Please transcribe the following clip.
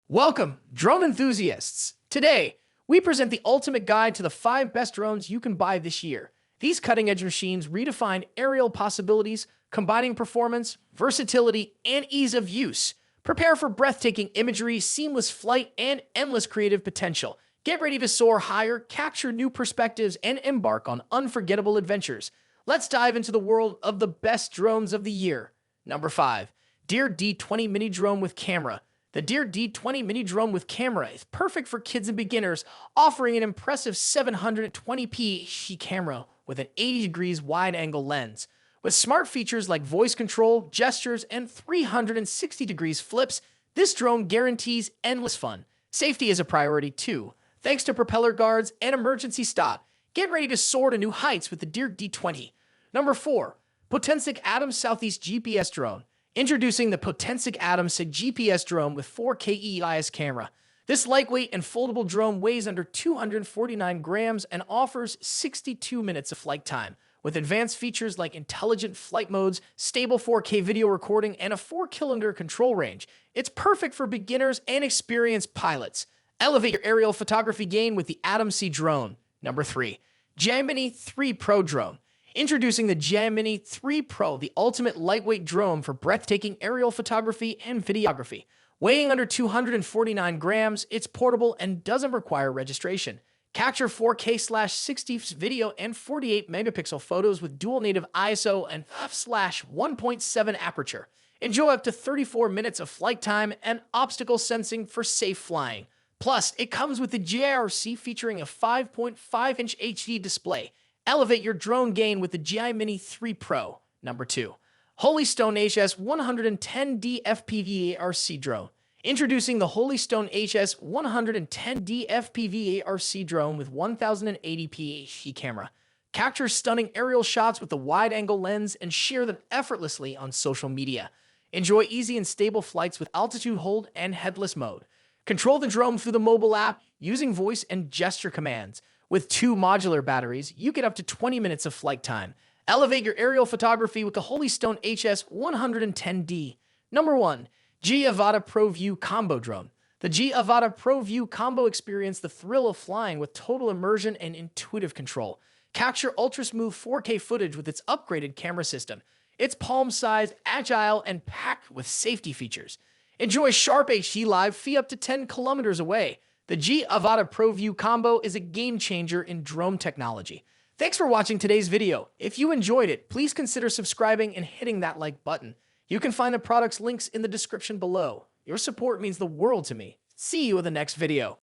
Welcome, drone enthusiasts! Today, we present the ultimate guide to the 5 best drones you can buy this year. These cutting-edge machines redefine aerial possibilities, combining performance, versatility, and ease of use. Prepare for breathtaking imagery, seamless flight, and endless creative potential. Get ready to soar higher, capture new perspectives, and embark on unforgettable adventures. Let's dive into the world of the best drones of the year. Number 5. Deerc D20 Mini Drone with Camera. The Deerc D20 Mini Drone with Camera is perfect for kids and beginners, offering an impressive 720p HD camera with an 80 degrees wide-angle lens. With smart features like voice control, gestures, and 360 degrees flips, this drone guarantees endless fun. Safety is a priority too. Thanks to propeller guards and emergency stop, get ready to soar to new heights with the Deerc D20. Number 4. Potensic Adams Southeast GPS Drone. Introducing the Potensic Adams GPS drone with 4K EIS camera. This lightweight and foldable drone weighs under 249 grams and offers 62 minutes of flight time. With advanced features like intelligent flight modes, stable 4K video recording, and a 4-kilometer control range, it's perfect for beginners and experienced pilots. Elevate your aerial photography game with the Adams drone. Number 3. DJI Mini 3 Pro Drone. Introducing the DJI Mini 3 Pro, the ultimate lightweight drone for breathtaking aerial photography and videography. Weighing under 249 grams, it's portable and doesn't require registration. Capture 4K/60 video and 48 megapixel photos with dual native ISO and f/1.7 aperture. Enjoy up to 34 minutes of flight time and obstacle sensing for safe flying. Plus, it comes with the JRC featuring a 5.5-inch HD display. Elevate your drone game with the DJI Mini 3 Pro. Number 2. Holystone HS110D FPV ARC Drone. Introducing the Holystone HS110D FPV ARC Drone with 1080p HD camera. Capture stunning aerial shots with a wide-angle lens and share them effortlessly on social media. Enjoy easy and stable flights with altitude hold and headless mode. Control the drone through the mobile app using voice and gesture commands. With 2 modular batteries, you get up to 20 minutes of flight time. Elevate your aerial photography with the Holystone HS110D. Number 1. DJI Avata Pro View Combo Drone. The DJI Avata Pro View Combo experience the thrill of flying with total immersion and intuitive control. Capture ultra-smooth 4K footage with its upgraded camera system. It's palm-sized, agile, and packed with safety features. Enjoy sharp HD live feed up to 10 kilometers away. The DJI Avata Pro View Combo is a game-changer in drone technology. Thanks for watching today's video. If you enjoyed it, please consider subscribing and hitting that like button. You can find the product's links in the description below. Your support means the world to me. See you in the next video.